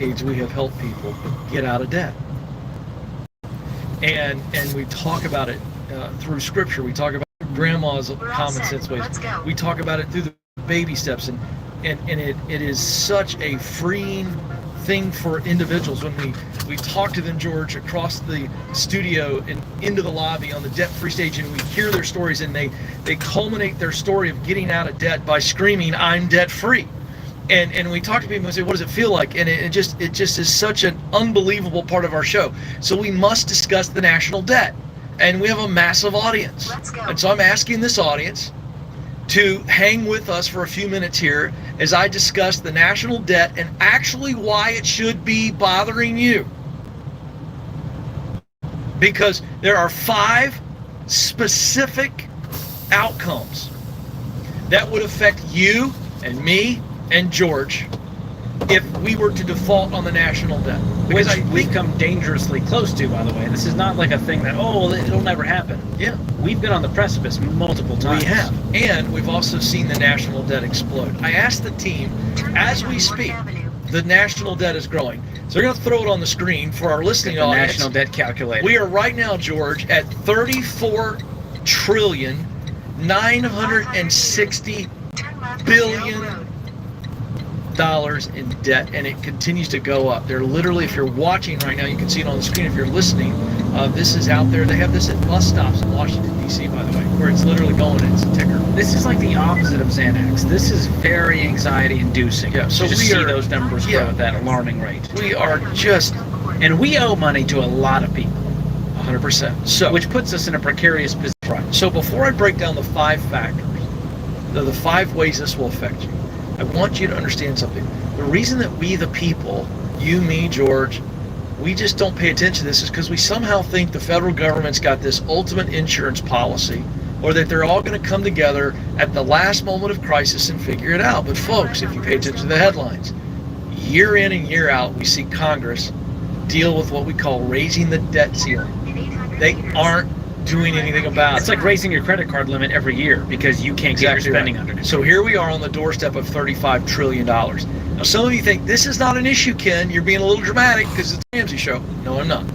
decades we have helped people get out of debt. And we talk about it through Scripture. We talk about grandma's common sense ways. We talk about it through the baby steps, and it is such a freeing thing for individuals when we talk to them, George, across the studio and into the lobby on the debt-free stage, and we hear their stories, and they culminate their story of getting out of debt by screaming, "I'm debt-free." And we talk to people and say, what does it feel like? And it just is such an unbelievable part of our show. So we must discuss the national debt. And we have a massive audience. Let's go. And so I'm asking this audience to hang with us for a few minutes here as I discuss the national debt and actually why it should be bothering you. Because there are 5 specific outcomes that would affect you and me and George if we were to default on the national debt. Which we've come dangerously close to, by the way. This is not like a thing that, it'll never happen. Yeah. We've been on the precipice multiple times. We have. And we've also seen the national debt explode. I asked the team, as we speak, the national debt is growing. So they're going to throw it on the screen for our listening the audience. National debt calculator. We are right now, George, at $34,960 billion in debt, and it continues to go up. They're literally, if you're watching right now, you can see it on the screen. If you're listening, this is out there. They have this at bus stops in Washington, D.C., by the way, where it's literally going, it's a ticker. This is like the opposite of Xanax. This is very anxiety-inducing. Yeah, so to just we see are- those numbers yeah. grow at that alarming rate. We are just And we owe money to a lot of people, 100%. So, which puts us in a precarious position. right. So before I break down the 5 factors, the 5 ways this will affect you, I want you to understand something. The reason that we, the people, you, me, George, we just don't pay attention to this is because we somehow think the federal government's got this ultimate insurance policy, or that they're all going to come together at the last moment of crisis and figure it out. But folks, if you pay attention to the headlines, year in and year out, we see Congress deal with what we call raising the debt ceiling. They aren't doing anything about it. It's like raising your credit card limit every year because you can't get your spending under control. So here we are on the doorstep of $35 trillion. Now, some of you think, this is not an issue, Ken. You're being a little dramatic because it's the Ramsey Show. No, I'm not.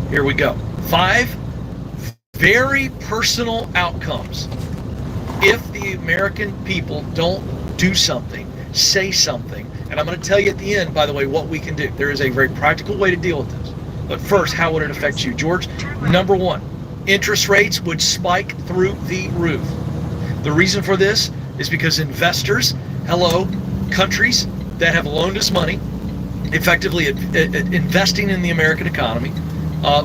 Here we go. 5 very personal outcomes if the American people don't do something, say something. And I'm going to tell you at the end, by the way, what we can do. There is a very practical way to deal with this. But first, how would it affect you? George, number 1. Interest rates would spike through the roof. The reason for this is because investors, countries that have loaned us money, effectively investing in the American economy,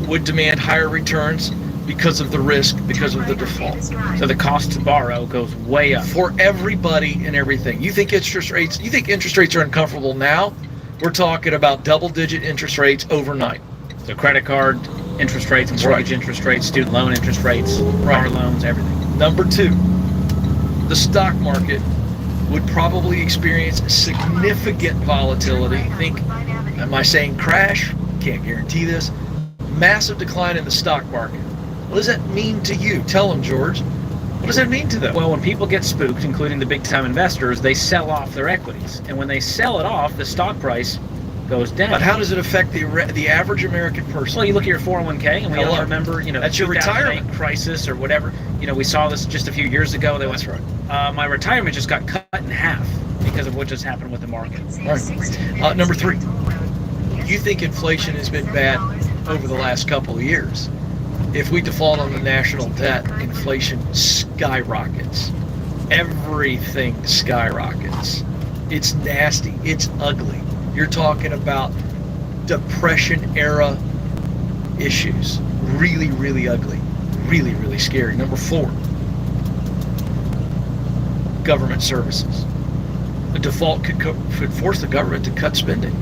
would demand higher returns because of the risk, because of the default. So the cost to borrow goes way up. For everybody and everything. You think interest rates are uncomfortable now? We're talking about double-digit interest rates overnight. So credit card interest rates, mortgage interest rates, student loan interest rates, car loans, everything. Number 2, the stock market would probably experience significant volatility. Am I saying crash? Can't guarantee this. Massive decline in the stock market. What does that mean to you? Tell them, George. What does that mean to them? Well, when people get spooked, including the big-time investors, they sell off their equities. And when they sell it off, the stock price goes down. But how does it affect the average American person? Well, you look at your 401k, and we all remember, that's your retirement crisis or whatever. We saw this just a few years ago. That's right. My retirement just got cut in half because of what just happened with the market. Right. Number 3, you think inflation has been bad over the last couple of years. If we default on the national debt, inflation skyrockets. Everything skyrockets. It's nasty. It's ugly. You're talking about Depression-era issues. Really, really ugly. Really, really scary. Number 4, government services. A default could force the government to cut spending.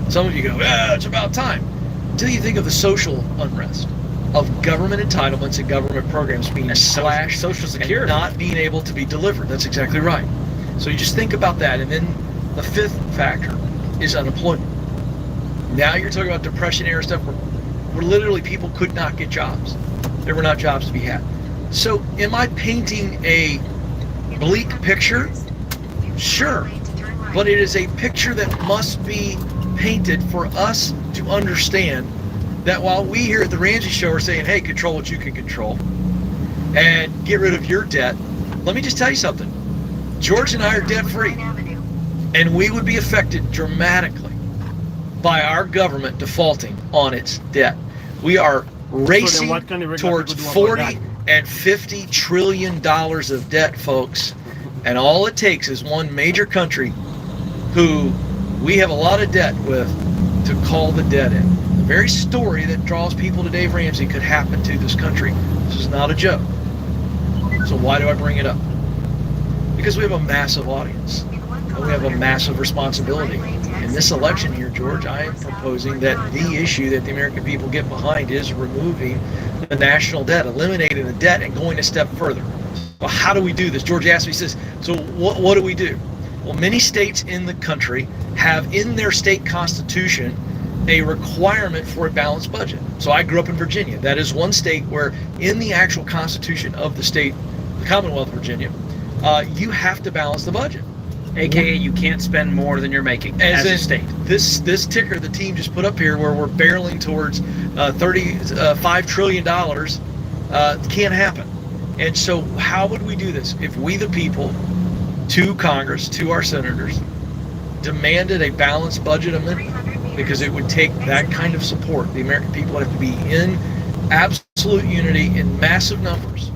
Some of you go, it's about time. Until you think of the social unrest of government entitlements and government programs being slashed, Social Security, and not being able to be delivered. That's exactly right. So you just think about that. And then the 5th factor is unemployment. Now you're talking about Depression-era stuff where literally people could not get jobs. There were not jobs to be had. So am I painting a bleak picture? Sure. But it is a picture that must be painted for us to understand that while we here at the Ramsey Show are saying, hey, control what you can control and get rid of your debt, let me just tell you something. George and I are debt free, and we would be affected dramatically by our government defaulting on its debt. We are racing towards 40 and 50 trillion dollars of debt, folks. And all it takes is one major country who we have a lot of debt with to call the debt in. The very story that draws people to Dave Ramsey could happen to this country. This is not a joke. So why do I bring it up? Because we have a massive audience. And we have a massive responsibility. In this election here, George, I am proposing that the issue that the American people get behind is removing the national debt, eliminating the debt, and going a step further. Well, how do we do this? George asked me, he says, so what do we do? Well, many states in the country have in their state constitution a requirement for a balanced budget. So I grew up in Virginia. That is one state where in the actual constitution of the state, the Commonwealth of Virginia, you have to balance the budget. AKA you can't spend more than you're making as a state. This ticker the team just put up here where we're barreling towards $35 trillion can't happen. And so how would we do this? If we the people, to Congress, to our senators, demanded a balanced budget amendment, because it would take that kind of support. The American people have to be in absolute unity in massive numbers.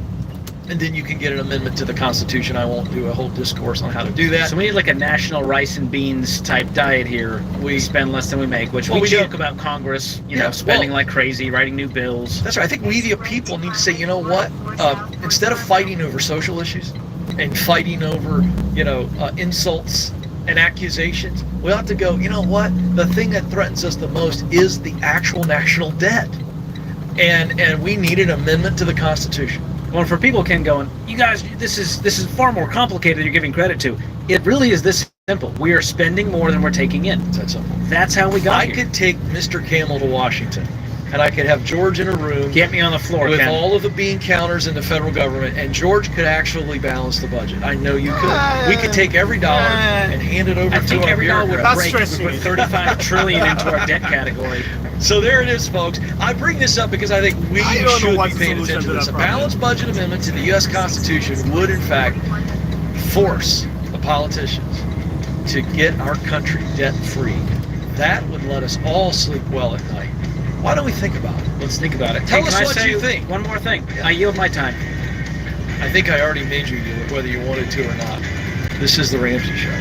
And then you can get an amendment to the Constitution. I won't do a whole discourse on how to do that. So we need like a national rice and beans type diet here. We spend less than we make, which we joke about Congress, you know, spending like crazy, writing new bills. That's right. I think we the people need to say, you know what? Instead of fighting over social issues and fighting over, insults and accusations, we ought to go, you know what? The thing that threatens us the most is the actual national debt. And we need an amendment to the Constitution. Well, for people Ken going, you guys, this is far more complicated than you're giving credit to. It really is this simple. We are spending more than we're taking in. It's that simple. That's how we got here. I could take Mr. Camel to Washington, and I could have George in a room. Get me on the floor, with Ken. all of the bean counters in the federal government, and George could actually balance the budget. I know you could. We could take every dollar and hand it over to our bureaucrats. Every dollar would break. We put $35 trillion into our debt category. So there it is, folks. I bring this up because I think we should be paying attention to this. A balanced budget amendment to the U.S. Constitution would, in fact, force the politicians to get our country debt-free. That would let us all sleep well at night. Why don't we think about it? Let's think about it. Tell us what you think. One more thing. I yield my time. I think I already made you yield, whether you wanted to or not. This is The Ramsey Show.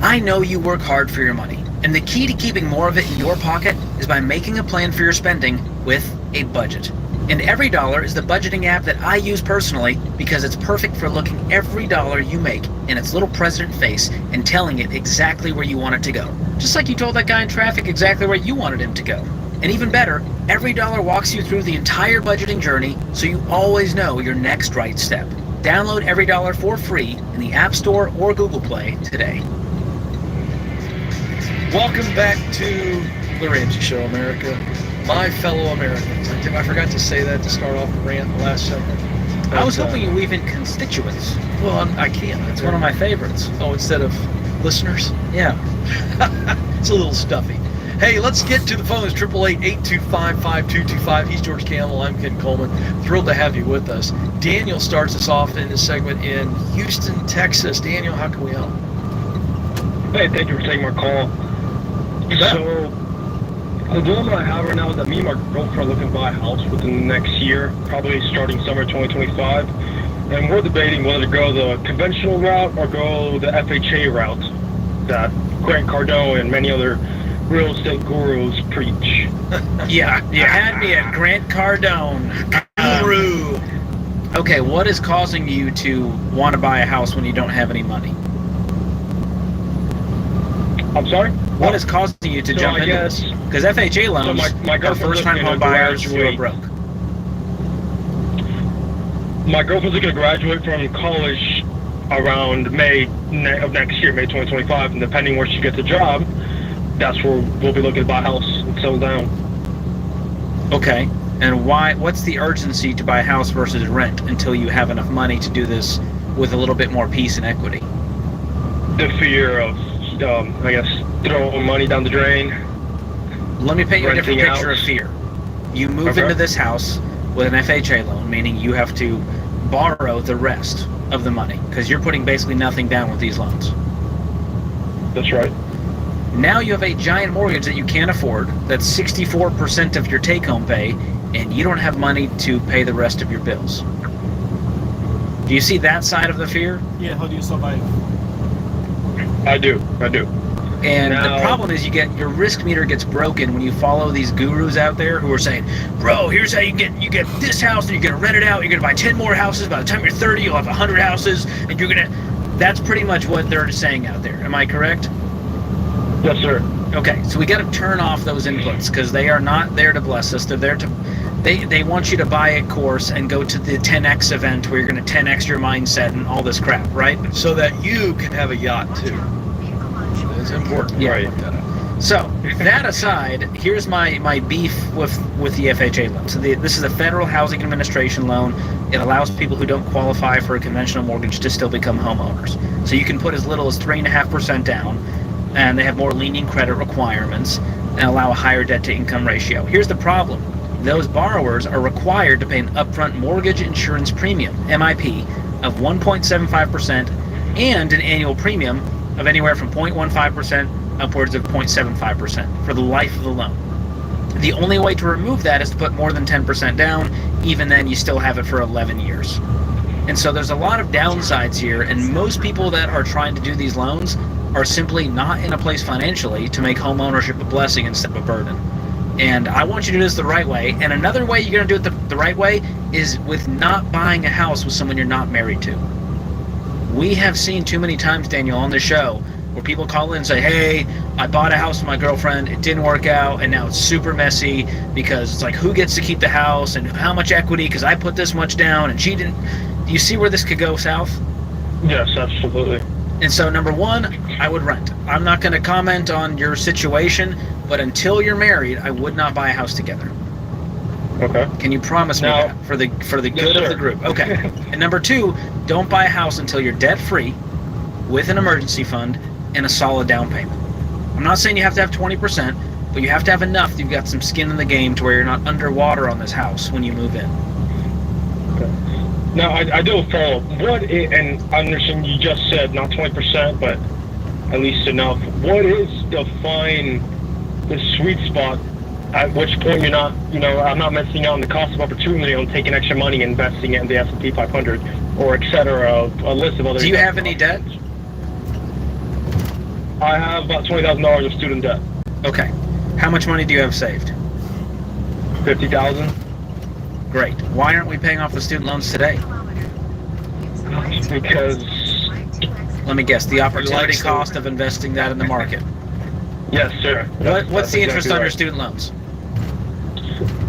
I know you work hard for your money, and the key to keeping more of it in your pocket is by making a plan for your spending with a budget. And Every Dollar is the budgeting app that I use personally because it's perfect for looking every dollar you make in its little president face and telling it exactly where you want it to go. Just like you told that guy in traffic exactly where you wanted him to go. And even better, Every Dollar walks you through the entire budgeting journey so you always know your next right step. Download Every Dollar for free in the App Store or Google Play today. Welcome back to The Ramsey Show, America. My fellow Americans. I forgot to say that to start off the rant the last segment. I was hoping you weave in constituents. Well, I can't. It's one of my favorites. Oh, instead of listeners? Yeah. It's a little stuffy. Hey, let's get to the phones. 888-825-5225. He's George Camel. I'm Ken Coleman. Thrilled to have you with us. Daniel starts us off in this segment in Houston, Texas. Daniel, how can we help? Hey, thank you for taking my call. So, the dilemma I have right now is that me and my girlfriend are looking to buy a house within the next year, probably starting summer 2025. And we're debating whether to go the conventional route or go the FHA route that Grant Cardone and many other real estate gurus preach. Yeah, you had me at Grant Cardone. Guru. Okay, what is causing you to want to buy a house when you don't have any money? I'm sorry? What is causing you to jump into this? Because FHA loans are first-time home buyers who are broke. My girlfriend's looking to graduate from college around May of next year, May 2025, and depending where she gets a job, that's where we'll be looking to buy a house and settle down. Okay, and why? What's the urgency to buy a house versus rent until you have enough money to do this with a little bit more peace and equity? The fear of I guess, throwing money down the drain. Let me paint you a different Renting picture out. of fear. You move Okay. into this house with an FHA loan, meaning you have to borrow the rest of the money because you're putting basically nothing down with these loans. That's right. Now you have a giant mortgage that you can't afford. That's 64% of your take-home pay, and you don't have money to pay the rest of your bills. Do you see that side of the fear? Yeah, how do you survive? I do. And the Now- problem is your risk meter gets broken when you follow these gurus out there who are saying, bro, here's how you get this house, and you're gonna rent it out, you're gonna buy 10 more houses, by the time you're 30 you'll have 100 houses, and that's pretty much what they're saying out there. Am I correct? Yes, sir. Okay, so we got to turn off those inputs because they are not there to bless us. They're there to, they want you to buy a course and go to the 10x event where you're going to 10x your mindset and all this crap, right? So that you can have a yacht too. It's important. Yeah. Right. That So that aside, here's my beef with the FHA loan. So this is a Federal Housing Administration loan. It allows people who don't qualify for a conventional mortgage to still become homeowners. So you can put as little as 3.5% down, and they have more lenient credit requirements and allow a higher debt-to-income ratio. Here's the problem. Those borrowers are required to pay an upfront mortgage insurance premium, MIP, of 1.75% and an annual premium of anywhere from 0.15% upwards of 0.75% for the life of the loan. The only way to remove that is to put more than 10% down. Even then, you still have it for 11 years. And so there's a lot of downsides here, and most people that are trying to do these loans are simply not in a place financially to make home ownership a blessing instead of a burden. And I want you to do this the right way. And another way you're going to do it the right way is with not buying a house with someone you're not married to. We have seen too many times, Daniel, on the show where people call in and say, hey, I bought a house with my girlfriend, it didn't work out, and now it's super messy because it's like, who gets to keep the house and how much equity because I put this much down and she didn't. Do you see where this could go south? Yes, absolutely. And so, number one, I would rent. I'm not going to comment on your situation, but until you're married, I would not buy a house together. Okay. Can you promise me Now- that for the Yes, good of sir. the group? Okay. And number two, don't buy a house until you're debt-free, with an emergency fund, and a solid down payment. I'm not saying you have to have 20%, but you have to have enough that you've got some skin in the game to where you're not underwater on this house when you move in. Now, I do a follow-up. And I understand you just said not 20%, but at least enough. What is the sweet spot at which point you're not, I'm not missing out on the cost of opportunity on taking extra money and investing it in the S&P 500 or et cetera, a list of other. Do you have any debt? I have about $20,000 of student debt. Okay. How much money do you have saved? $50,000. Great. Why aren't we paying off the student loans today? Because, Let me guess, the opportunity Relax. cost of investing that in the market. yes, sir. What's That's the interest exactly on your right. student loans?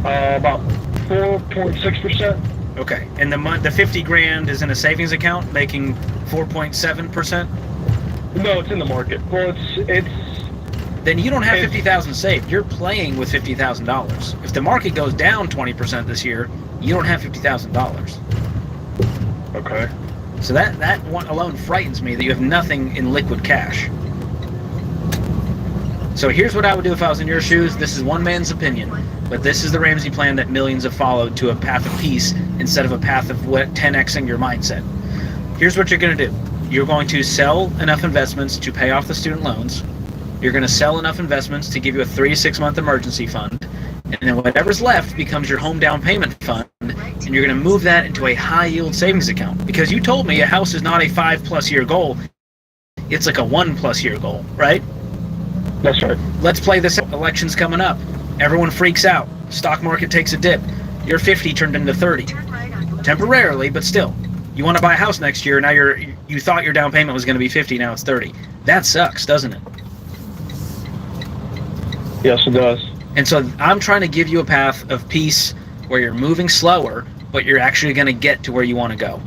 About 4.6%. Okay. And the 50 grand is in a savings account making 4.7%? No, it's in the market. Well, it's Then you don't have It's- 50,000 saved. You're playing with $50,000. If the market goes down 20% this year, you don't have $50,000. okay. So that one alone frightens me that you have nothing in liquid cash. So here's what I would do if I was in your shoes. This is one man's opinion, but this is the Ramsey plan that millions have followed to a path of peace instead of a path of 10xing your mindset. Here's what you're going to do. You're going to sell enough investments to pay off the student loans. You're going to sell enough investments to give you a 3 to 6 month emergency fund. And then whatever's left becomes your home down payment fund. And you're going to move that into a high yield savings account. Because you told me a house is not a 5+ year goal. It's like a 1+ year goal, right? That's right. Let's play this. Election's coming up. Everyone freaks out. Stock market takes a dip. Your 50 turned into 30. Temporarily, but still. You want to buy a house next year, now you thought your down payment was going to be 50, now it's 30. That sucks, doesn't it? Yes, it does. And so I'm trying to give you a path of peace where you're moving slower, but you're actually going to get to where you want to go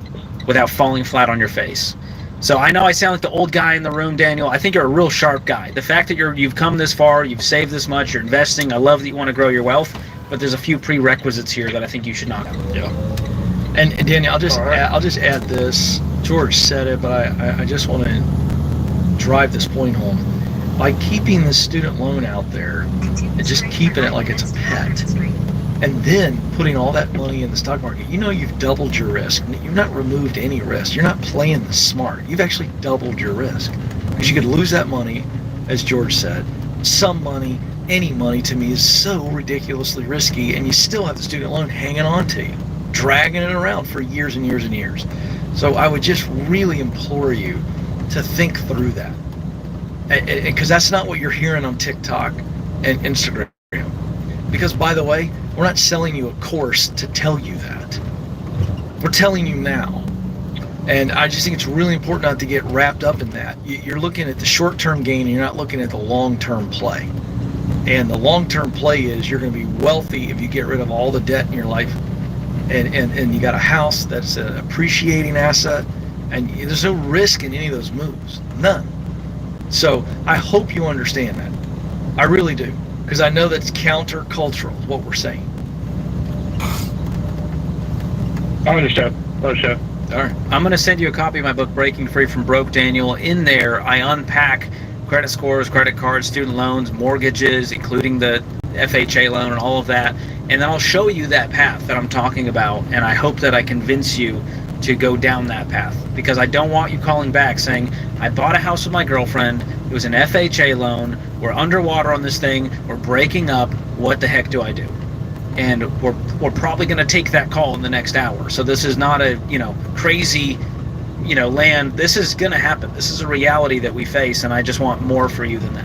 without falling flat on your face. So I know I sound like the old guy in the room, Daniel. I think you're a real sharp guy. The fact that you've come this far, you've saved this much, you're investing, I love that you want to grow your wealth, but there's a few prerequisites here that I think you should knock out. Yeah. And Daniel, All right. I'll just add this. George said it, but I just want to drive this point home. By keeping the student loan out there and just keeping it like it's a pet, and then putting all that money in the stock market, you've doubled your risk. You've not removed any risk. You're not playing the smart. You've actually doubled your risk, because you could lose that money, as George said. Some money, any money, to me is so ridiculously risky, and you still have the student loan hanging on to you, dragging it around for years and years and years. So I would just really implore you to think through that, because that's not what you're hearing on TikTok and Instagram. Because, by the way, we're not selling you a course to tell you that. We're telling you now. And I just think it's really important not to get wrapped up in that. You're looking at the short-term gain, and you're not looking at the long-term play. And the long-term play is you're going to be wealthy if you get rid of all the debt in your life. And you got a house that's an appreciating asset, and there's no risk in any of those moves. None. So I hope you understand that. I really do. Because I know that's counter-cultural, what we're saying. I understand. All right. I'm going to send you a copy of my book, Breaking Free from Broke, Daniel. In there, I unpack credit scores, credit cards, student loans, mortgages, including the FHA loan and all of that. And then I'll show you that path that I'm talking about. And I hope that I convince you to go down that path. Because I don't want you calling back saying, I bought a house with my girlfriend. It was an FHA loan. We're underwater on this thing. We're breaking up. What the heck do I do? And we're probably going to take that call in the next hour. So this is not a, crazy, land. This is going to happen. This is a reality that we face, and I just want more for you than that.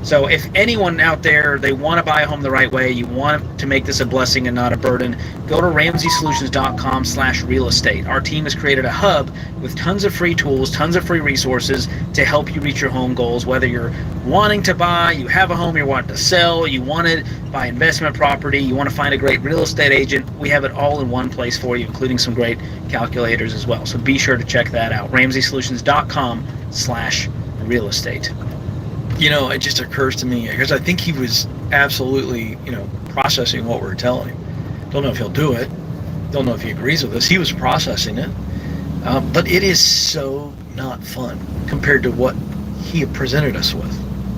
So if anyone out there, they want to buy a home the right way, you want to make this a blessing and not a burden, go to RamseySolutions.com/real estate. Our team has created a hub with tons of free tools, tons of free resources to help you reach your home goals, whether you're wanting to buy, you have a home you're wanting to sell, you want to buy investment property, you want to find a great real estate agent. We have it all in one place for you, including some great calculators as well. So be sure to check that out. RamseySolutions.com/real estate. It just occurs to me, because I think he was absolutely, processing what we were telling him. Don't know if he'll do it. Don't know if he agrees with us. He was processing it. But it is so not fun compared to what he had presented us with.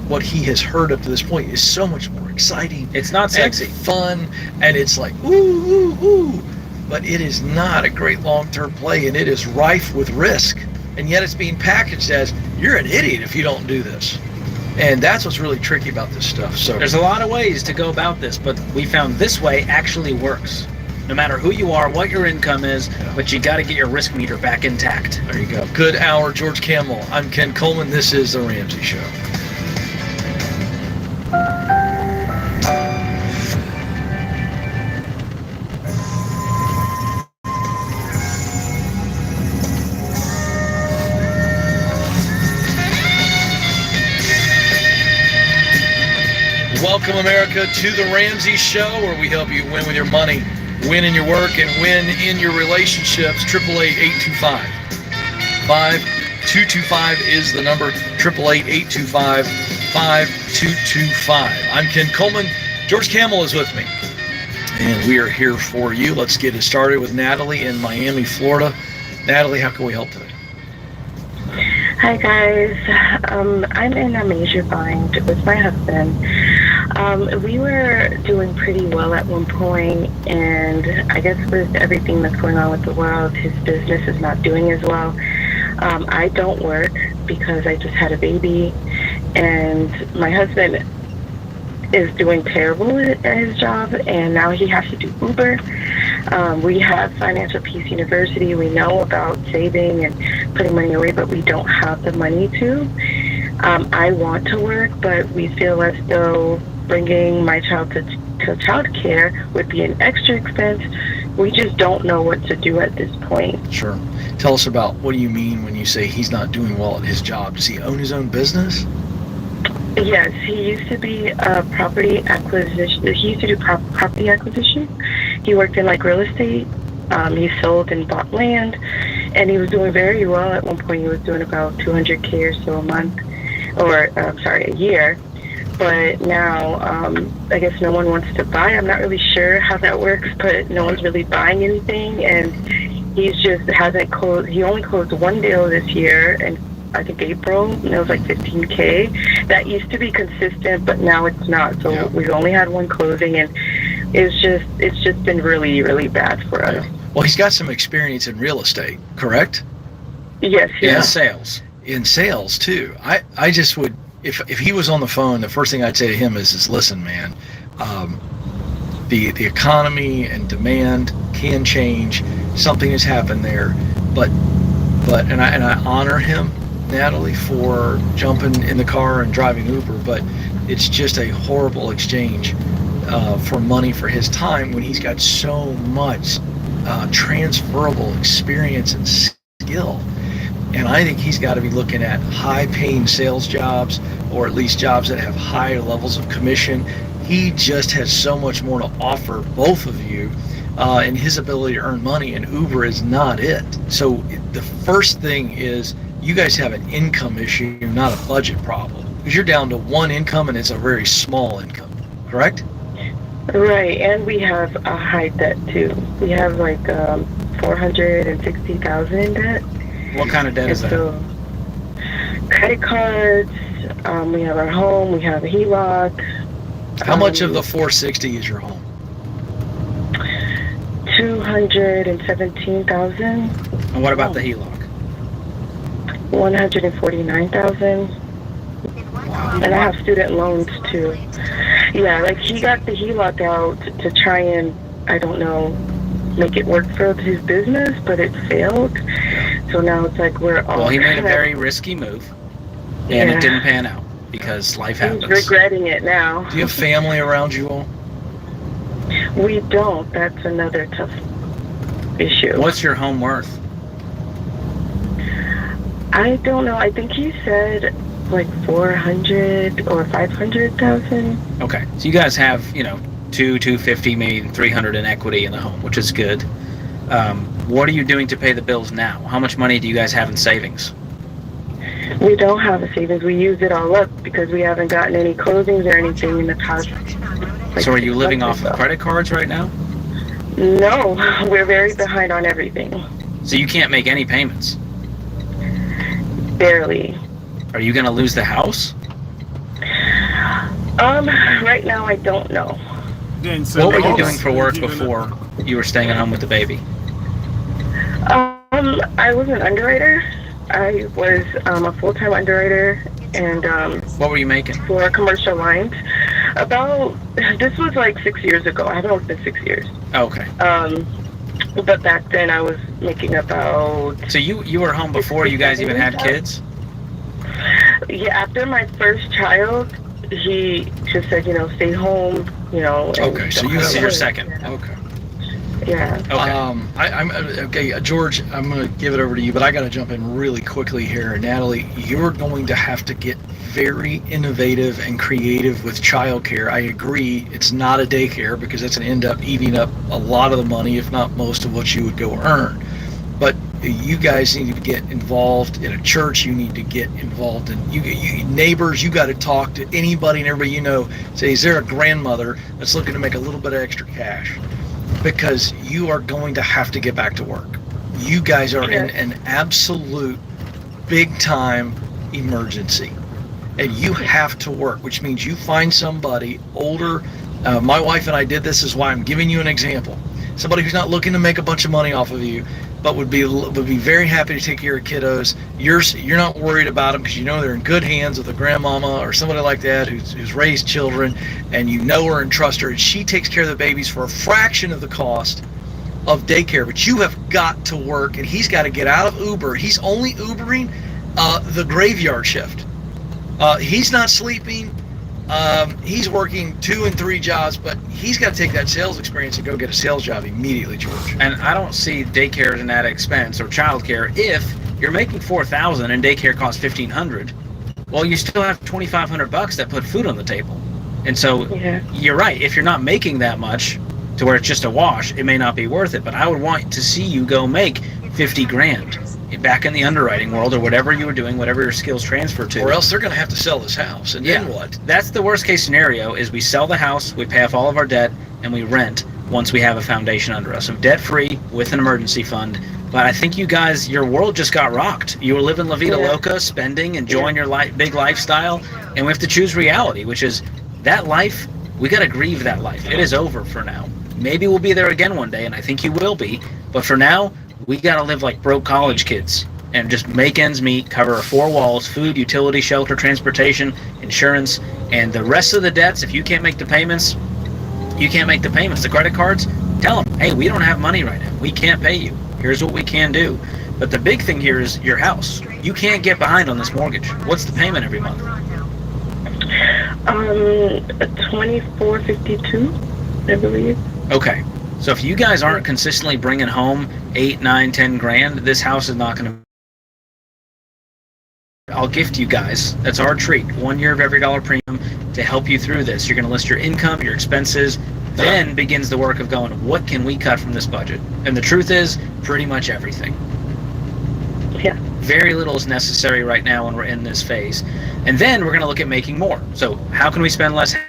What he has heard up to this point is so much more exciting. It's not sexy. And fun, and it's like, ooh, ooh, ooh. But it is not a great long-term play, and it is rife with risk. And yet it's being packaged as, you're an idiot if you don't do this. And that's what's really tricky about this stuff. So there's a lot of ways to go about this, but we found this way actually works. No matter who you are, what your income is, but you got to get your risk meter back intact. There you go. Good hour, George Kamel. I'm Ken Coleman. This is The Ramsey Show. Welcome, America, to The Ramsey Show, where we help you win with your money, win in your work, and win in your relationships. 888-825-5225 is the number. 888-825-5225. I'm Ken Coleman. George Kamel is with me, and we are here for you. Let's get it started with Natalie in Miami, Florida. Natalie, how can we help today? Hi guys, I'm in a major bind with my husband. We were doing pretty well at one point, and I guess with everything that's going on with the world, his business is not doing as well. I don't work because I just had a baby, and my husband is doing terrible at his job, and now he has to do Uber. We have Financial Peace University. We know about saving and putting money away, but we don't have the money to. I want to work, but we feel as though bringing my child to child care would be an extra expense. We just don't know what to do at this point. Sure. Tell us about, what do you mean when you say he's not doing well at his job? Does he own his own business? Yes, he used to be a property acquisition. He used to do property acquisition. He worked in real estate. He sold and bought land, and he was doing very well. At one point, he was doing about $200K or so a month, or a year. But now, I guess no one wants to buy. I'm not really sure how that works, but no one's really buying anything, and he's just hasn't closed. He only closed one deal this year, and I think April, and it was like 15K. That used to be consistent, but now it's not. So we've only had one closing, and it's just been really, really bad for us. Well, he's got some experience in real estate, correct? Yes, In sales. In sales too. I just would, if he was on the phone, the first thing I'd say to him is listen, man, the economy and demand can change. Something has happened there, but and I honor him, Natalie, for jumping in the car and driving Uber, but it's just a horrible exchange for money for his time when he's got so much transferable experience and skill. And I think he's got to be looking at high-paying sales jobs, or at least jobs that have higher levels of commission. He just has so much more to offer both of you in his ability to earn money, and Uber is not it. So the first thing is you guys have an income issue, not a budget problem, because you're down to one income, and it's a very small income, correct? Right, and we have a high debt too. We have like $460,000 in debt. What kind of debt is that? So, credit cards. We have our home. We have a HELOC. How much of the 460 is your home? $217,000. And what about the HELOC? $149,000. Wow. And I have student loans too. Yeah, like he got the HELOC out to try and, I don't know, make it work for his business, but it failed. So now it's like we're all. Well, he made a very risky move, and it didn't pan out because life happens. He's regretting it now. Do you have family around you all? We don't. That's another tough issue. What's your home worth? I don't know. I think he said like 400 or 500,000. Okay, so you guys have, $250, maybe 300 in equity in the home, which is good. What are you doing to pay the bills now? How much money do you guys have in savings? We don't have a savings. We use it all up because we haven't gotten any closings or anything in the past. So are you living off of credit cards right now? No, we're very behind on everything. So you can't make any payments? Barely. Are you going to lose the house? Right now I don't know. What were you doing for work before you were staying at home with the baby? I was an underwriter. I was a full-time underwriter, and what were you making for commercial lines? This was like 6 years ago. I haven't worked in 6 years. Oh, okay. But back then I was making about. So you were home before you guys even had kids? Yeah, after my first child, he just said, stay home, Okay, so this is your second. Yeah. Okay. Yeah. Okay. Okay, George, I'm going to give it over to you, but I got to jump in really quickly here. Natalie, you're going to have to get very innovative and creative with childcare. I agree, it's not a daycare because it's going to end up eating up a lot of the money, if not most of what you would go earn. But you guys need to get involved in a church. You need to get involved in you neighbors. You got to talk to anybody and everybody you know. Say, is there a grandmother that's looking to make a little bit of extra cash? Because you are going to have to get back to work. You guys are in an absolute big time emergency, and you have to work, which means you find somebody older. My wife and I did this, is why I'm giving you an example. Somebody who's not looking to make a bunch of money off of you, but would be very happy to take care of kiddos. You're not worried about them because you know they're in good hands with a grandmama or somebody like that who's raised children, and you know her and trust her, and she takes care of the babies for a fraction of the cost of daycare. But you have got to work, and he's got to get out of Uber. He's only Ubering the graveyard shift. He's not sleeping. He's working 2 and 3 jobs, but he's got to take that sales experience and go get a sales job immediately, George. And I don't see daycare as an added expense or childcare. If you're making $4,000 and daycare costs $1,500, well, you still have $2,500 that put food on the table. And so You're right. If you're not making that much to where it's just a wash, it may not be worth it. But I would want to see you go make $50,000 back in the underwriting world, or whatever you were doing, whatever your skills transfer to. Or else they're going to have to sell this house, and then what? That's the worst case scenario, is we sell the house, we pay off all of our debt, and we rent. once we have a foundation under us. So debt-free with an emergency fund. But I think you guys, your world just got rocked. You were living La Vida Loca, spending, enjoying your big lifestyle, and we have to choose reality, which is that life, we got to grieve that life. It is over for now. Maybe we'll be there again one day, and I think you will be. But for now, we got to live like broke college kids and just make ends meet, cover our 4 walls, food, utility, shelter, transportation, insurance, and the rest of the debts. If you can't make the payments, you can't make the payments. The credit cards, tell them, hey, we don't have money right now. We can't pay you. Here's what we can do. But the big thing here is your house. You can't get behind on this mortgage. What's the payment every month? $24.52, I believe. Okay. So if you guys aren't consistently bringing home 8, 9, 10 grand, this house is not going to. I'll gift you guys. That's our treat. 1 year of every dollar premium to help you through this. You're going to list your income, your expenses. Then begins the work of going, what can we cut from this budget? And the truth is, pretty much everything. Yeah. Very little is necessary right now when we're in this phase. And then we're going to look at making more. So how can we spend less to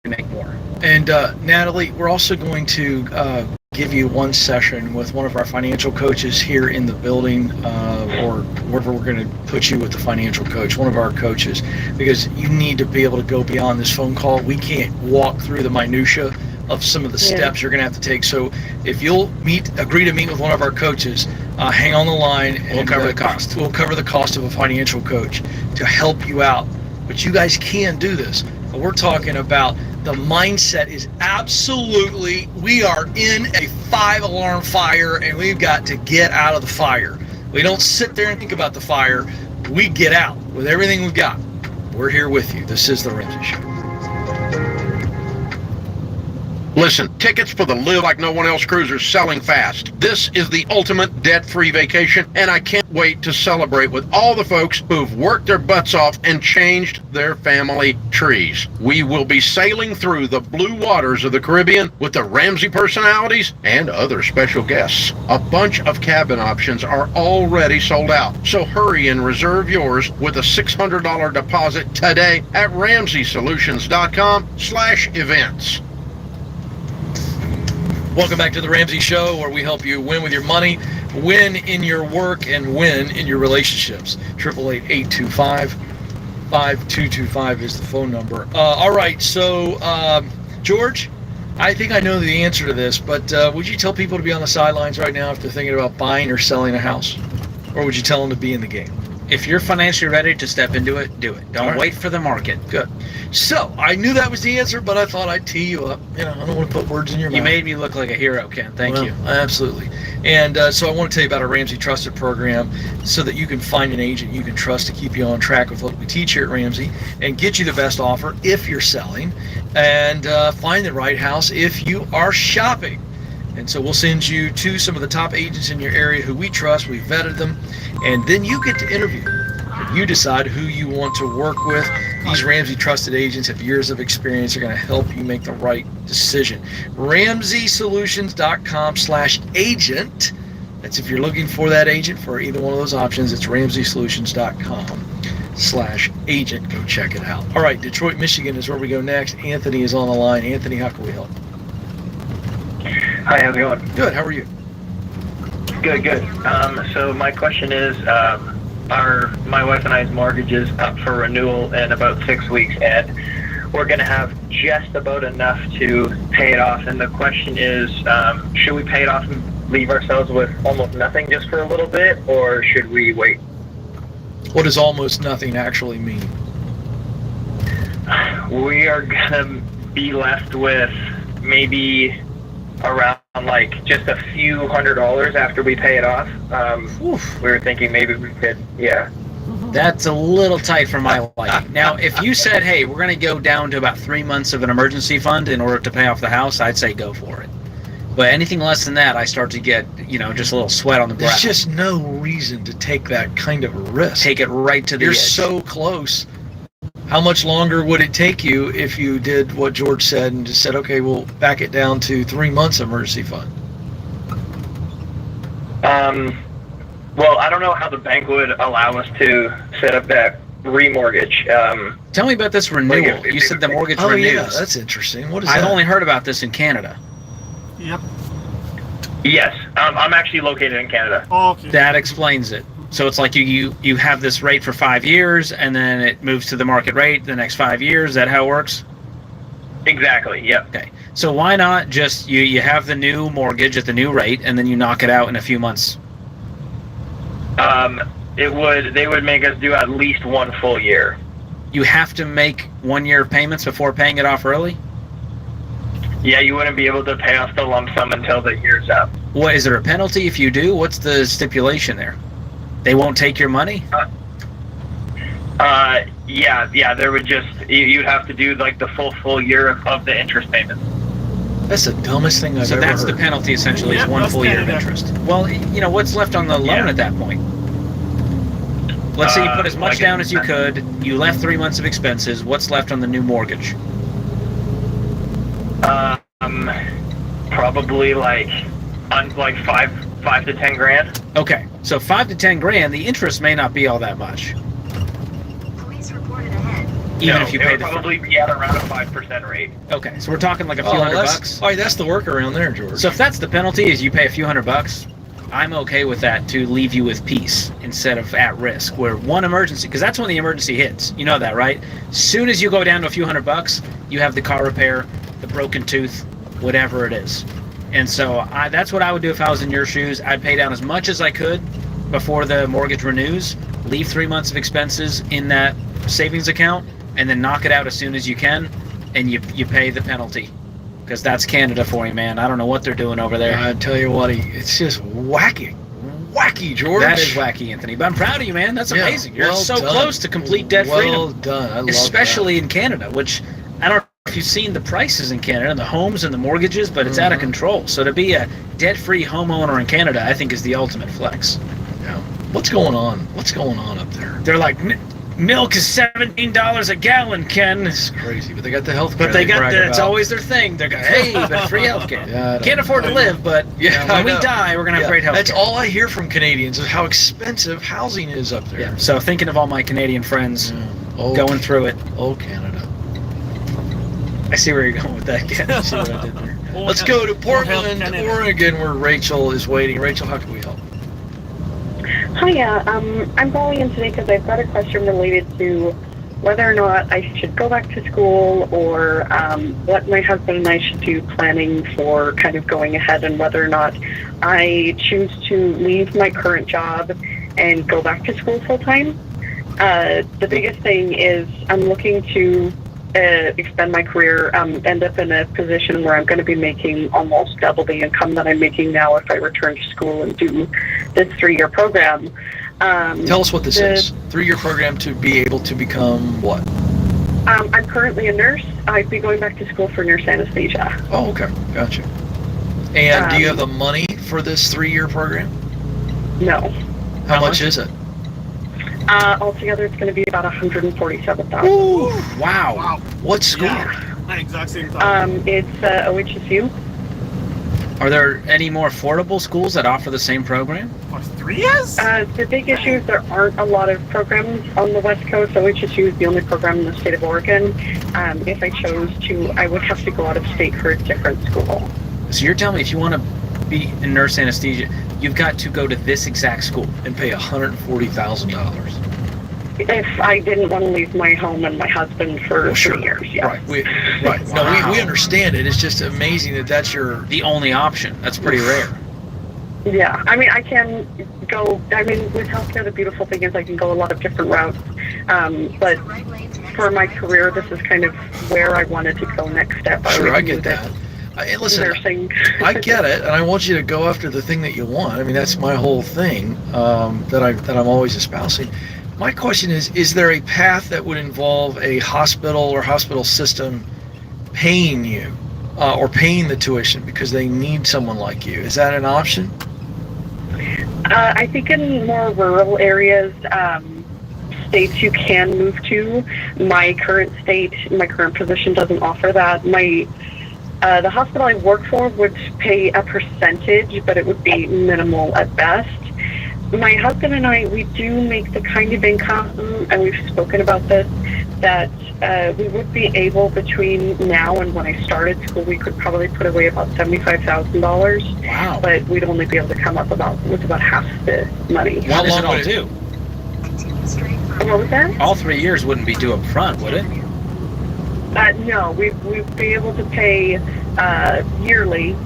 make more? And Natalie, we're also going to give you one session with one of our financial coaches here in the building, or wherever we're going to put you with the financial coach, one of our coaches, because you need to be able to go beyond this phone call. We can't walk through the minutia of some of the steps you're going to have to take. So if you'll agree to meet with one of our coaches, hang on the line, and we'll cover the cost. We'll cover the cost of a financial coach to help you out. But you guys can do this. But we're talking about the mindset is absolutely, we are in a 5-alarm fire and we've got to get out of the fire. We don't sit there and think about the fire. We get out with everything we've got. We're here with you. This is The Ramsey Show. Listen, tickets for the Live Like No One Else cruise are selling fast. This is the ultimate debt-free vacation, and I can't wait to celebrate with all the folks who've worked their butts off and changed their family trees. We will be sailing through the blue waters of the Caribbean with the Ramsey personalities and other special guests. A bunch of cabin options are already sold out, so hurry and reserve yours with a $600 deposit today at RamseySolutions.com/events. Welcome back to The Ramsey Show, where we help you win with your money, win in your work, and win in your relationships. 888-825-5225 is the phone number. All right, so George, I think I know the answer to this, but would you tell people to be on the sidelines right now if they're thinking about buying or selling a house? Or would you tell them to be in the game? If you're financially ready to step into it, do it. Don't wait for the market. Good. So, I knew that was the answer, but I thought I'd tee you up. You know, I don't want to put words in your mouth. You made me look like a hero, Ken. Thank you. Absolutely. And so I want to tell you about our Ramsey Trusted program so that you can find an agent you can trust to keep you on track with what we teach here at Ramsey and get you the best offer if you're selling, and find the right house if you are shopping. And so we'll send you to some of the top agents in your area who we trust. We vetted them. And then you get to interview. You decide who you want to work with. These Ramsey Trusted agents have years of experience. They're going to help you make the right decision. RamseySolutions.com/agent. That's if you're looking for that agent for either one of those options. It's RamseySolutions.com/agent. Go check it out. All right, Detroit, Michigan is where we go next. Anthony is on the line. Anthony, how can we help? Hi, how's it going? Good. How are you? Good. So my question is, my wife and I's mortgage is up for renewal in about 6 weeks, and we're going to have just about enough to pay it off. And the question is, should we pay it off and leave ourselves with almost nothing just for a little bit, or should we wait? What does almost nothing actually mean? We are going to be left with maybe around like just a few $100s after we pay it off. We were thinking maybe we could, That's a little tight for my liking. Now, if you said, hey, we're going to go down to about 3 months of an emergency fund in order to pay off the house, I'd say go for it. But anything less than that, I start to get, just a little sweat on the brow. There's just no reason to take that kind of a risk. Take it right to the edge. You're so close. How much longer would it take you if you did what George said and just said, okay, we'll back it down to 3 months emergency fund? Well, I don't know how the bank would allow us to set up that remortgage. Tell me about this renewal. You said the mortgage renews. Yeah, that's interesting. What is that? I've only heard about this in Canada. Yep. Yes, I'm actually located in Canada. Oh, okay. That explains it. So it's like you have this rate for 5 years, and then it moves to the market rate the next 5 years. Is that how it works? Exactly. Yep. Okay. So why not just you have the new mortgage at the new rate, and then you knock it out in a few months? They would make us do at least 1 full year. You have to make 1 year of payments before paying it off early? Yeah, you wouldn't be able to pay off the lump sum until the year's up. What, is there a penalty if you do? What's the stipulation there? They won't take your money? Yeah, there would just, you'd have to do like the full year of the interest payment. That's the dumbest thing I've ever So that's heard. the penalty, essentially, is Yeah, 1 that's full year of Canada. interest. Well, what's left on the loan Yeah. at that point? Let's say you put as much like down as you could, you left 3 months of expenses, what's left on the new mortgage? Probably like 5 to 10 grand. Okay, so 5 to 10 grand, the interest may not be all that much. Police reported ahead. Even No, if you it pay would the... probably be at around a 5% rate. Okay, so we're talking like a few Oh, hundred that's, bucks. all right, that's the workaround there, George. So if that's the penalty, is you pay a few $100, I'm okay with that to leave you with peace instead of at risk. Where one emergency, because that's when the emergency hits. You know that, right? Soon as you go down to a few $100, you have the car repair, the broken tooth, whatever it is. And so that's what I would do if I was in your shoes. I'd pay down as much as I could before the mortgage renews, leave 3 months of expenses in that savings account, and then knock it out as soon as you can, and you pay the penalty. Because that's Canada for you, man. I don't know what they're doing over there. I tell you what, it's just wacky, George. That is wacky, Anthony. But I'm proud of you, man. That's Yeah, amazing. You're well so done. close to complete debt Well freedom. done. I love Especially in Canada, which I don't know if you've seen the prices in Canada, the homes and the mortgages, but it's out of control. So to be a debt-free homeowner in Canada, I think is the ultimate flex. that. Yeah. What's going on? What's going on up there? They're like, milk is $17 a gallon, Ken. It's crazy, but they got the health care. But they got brag it's about. always their thing. They're going, hey, but free healthcare. Yeah, I don't Can't know. afford to live, but Yeah, when I we know. die, we're going to have Yeah, great healthcare. That's all I hear from Canadians is how expensive housing is up there. Yeah. So thinking of all my Canadian friends Oh, going through it. Oh, Canada. I see where you're going with that, Ken. I see what I did there. Let's go to Portland, Canada. Oregon, where Rachel is waiting. Rachel, how can we help? Hiya, I'm calling in today because I've got a question related to whether or not I should go back to school or what my husband and I should do planning for kind of going ahead and whether or not I choose to leave my current job and go back to school full time. The biggest thing is I'm looking to expand my career, end up in a position where I'm going to be making almost double the income that I'm making now if I return to school and do this 3-year program. Tell us what this is. 3-year program to be able to become what? I'm currently a nurse. I'd be going back to school for nurse anesthesia. Oh, okay. Gotcha. And do you have the money for this 3-year program? No. How much is it? Altogether, it's going to be about $147,000. Ooh, Wow. Wow. what school? Yeah. My exact same thought. It's OHSU. Are there any more affordable schools that offer the same program? For 3 years? The big issue is there aren't a lot of programs on the West Coast. OHSU is the only program in the state of Oregon. If I chose to, I would have to go out of state for a different school. So you're telling me if you want to be in nurse anesthesia, you've got to go to this exact school. And pay $140,000. If I didn't want to leave my home and my husband for 3 years, yeah. Right. Right. No, Wow. we understand it. It's just amazing that that's your. The only option. That's pretty rare. Yeah, I mean, I can go, with healthcare, the beautiful thing is I can go a lot of different routes. But for my career, this is kind of where I wanted to go next step. Sure, I would get use that. it. Listen, Nursing. I get it, and I want you to go after the thing that you want. I mean, that's my whole thing that I'm always espousing. My question is there a path that would involve a hospital or hospital system paying you or paying the tuition because they need someone like you? Is that an option? I think in more rural areas, states you can move to. My current state, my current position doesn't offer that. The hospital I work for would pay a percentage, but it would be minimal at best. My husband and I, we do make the kind of income, and we've spoken about this, that we would be able, between now and when I started school, we could probably put away about $75,000. Wow. But we'd only be able to come up with about half the money. What does it all would it- do? Continue straight for What was that? All 3 years wouldn't be due up front, would it? No, we'd be able to pay yearly,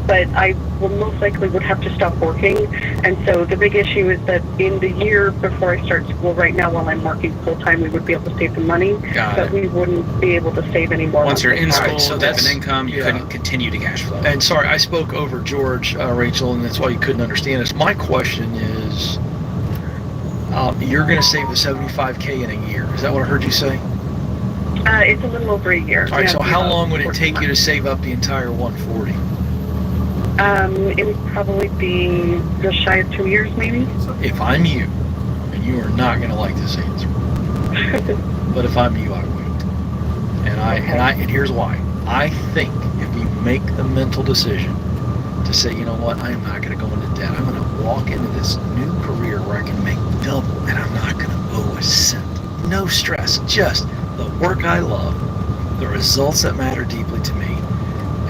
but I will most likely would have to stop working. And so the big issue is that in the year before I start school right now, while I'm working full-time, we would be able to save the money, Got but it. we wouldn't be able to save any more. Once you're in monthly school, salary. so so that's- an income, you yeah. couldn't continue to cash flow. And sorry, I spoke over George, Rachel, and that's why you couldn't understand us. My question is, you're going to save the $75K in a year. Is that what I heard you say? It's a little over a year. All right, so Yeah, how about long would it 14 take you to months. save up the entire 140? It would probably be just shy of 2 years, maybe. If I'm you, and you are not going to like this answer, but if I'm you, I wait. And here's why. I think if you make the mental decision to say, you know what, I'm not going to go into debt. I'm going to walk into this new career where I can make double, and I'm not going to owe a cent. No stress, just the work I love, the results that matter deeply to me,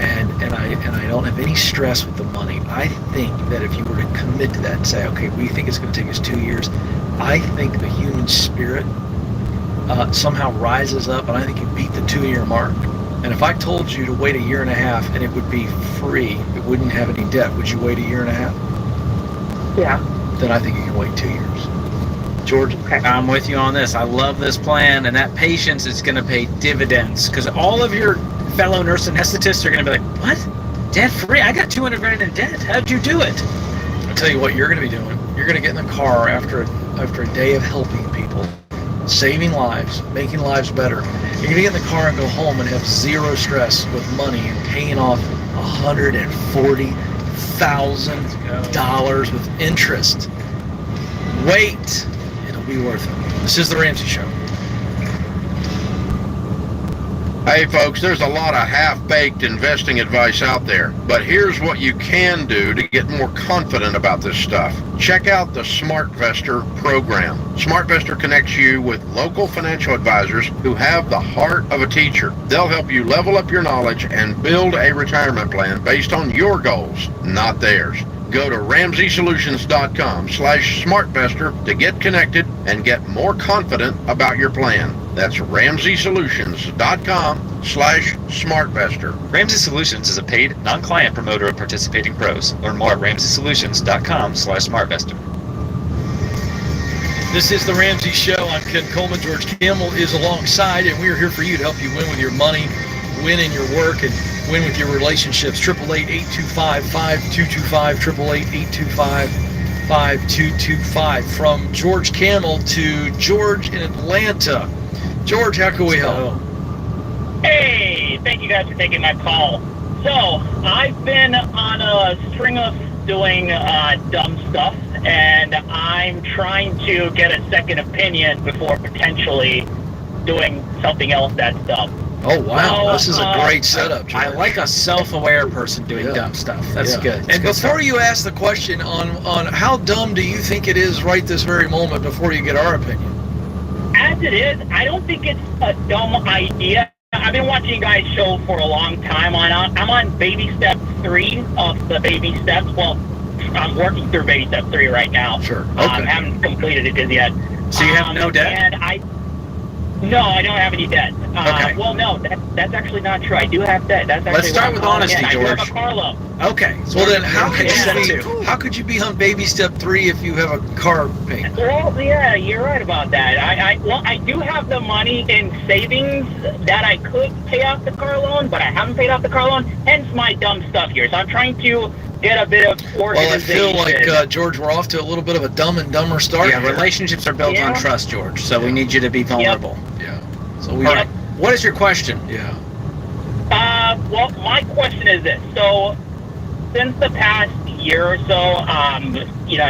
and I don't have any stress with the money. I think that if you were to commit to that and say, okay, we think it's going to take us 2 years, I think the human spirit somehow rises up, and I think you beat the 2-year mark. And if I told you to wait a year and a half and it would be free, it wouldn't have any debt, would you wait a year and a half? Yeah. Then I think you can wait 2 years. George? Okay. I'm with you on this. I love this plan, and that patience is going to pay dividends because all of your fellow nurse anesthetists are going to be like, what? Debt free? I got 200 grand in debt. How'd you do it? I'll tell you what you're going to be doing. You're going to get in the car after a day of helping people, saving lives, making lives better. You're going to get in the car and go home and have zero stress with money and paying off $140,000 with interest. Wait. It'll be worth it. This is The Ramsey Show. Hey folks, there's a lot of half-baked investing advice out there, but here's what you can do to get more confident about this stuff. Check out the SmartVestor program. SmartVestor connects you with local financial advisors who have the heart of a teacher. They'll help you level up your knowledge and build a retirement plan based on your goals, not theirs. Go to RamseySolutions.com/SmartVestor to get connected and get more confident about your plan. That's RamseySolutions.com/SmartVestor. Ramsey Solutions is a paid, non-client promoter of participating pros. Learn more at RamseySolutions.com/SmartVestor. This is The Ramsey Show. I'm Ken Coleman. George Campbell is alongside, and we are here for you to help you win with your money, win in your work, and win with your relationships. 888-825-5225, 888-825-5225. From George Campbell to George in Atlanta. George, how can we help? Hey, thank you guys for taking my call. So, I've been on a string of doing dumb stuff, and I'm trying to get a second opinion before potentially doing something else that's dumb. Oh, wow. Well, This is a great setup, George. I like a self-aware person doing dumb stuff. That's good. And before you ask the question on how dumb do you think it is right this very moment before you get our opinion? As it is, I don't think it's a dumb idea. I've been watching you guys' show for a long time. I'm on baby step 3 of the baby steps. Well, I'm working through baby step 3 right now. Sure. Okay. Haven't completed it yet. So you have no debt? And no, I don't have any debt. Okay. Well, no, that's actually not true. I do have debt. That's actually Let's start what with I'm calling honesty, in. I do George. have a car loan. Okay. Well, then how could Step you 2. how could you be on baby step 3 if you have a car payment? Well, yeah, you're right about that. I do have the money in savings that I could pay off the car loan, but I haven't paid off the car loan, hence my dumb stuff here. So I'm trying to get a bit of Well, I organization. feel like, George, we're off to a little bit of a Dumb and Dumber start. Yeah, here. relationships are built on Yeah. trust, George. So we need you to be vulnerable. Yeah. So we. All right. What is your question? Yeah. Well, my question is this. So, since the past year or so,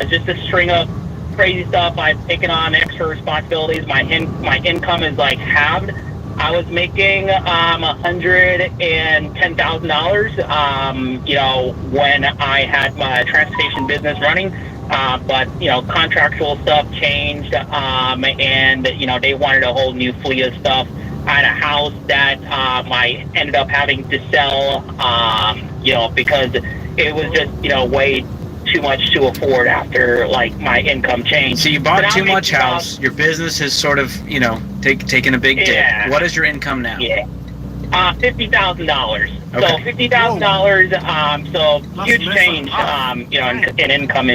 just a string of crazy stuff. I've taken on extra responsibilities. My income is like halved. I was making $110,000, when I had my transportation business running. but contractual stuff changed, and they wanted a whole new fleet of stuff. I had a house that I ended up having to sell, because it was just way too much to afford after my income changed. So you bought too much house. Your business has sort of taken a big dip. What is your income now? Yeah. $50,000. Okay. So $50,000. So huge change. In income.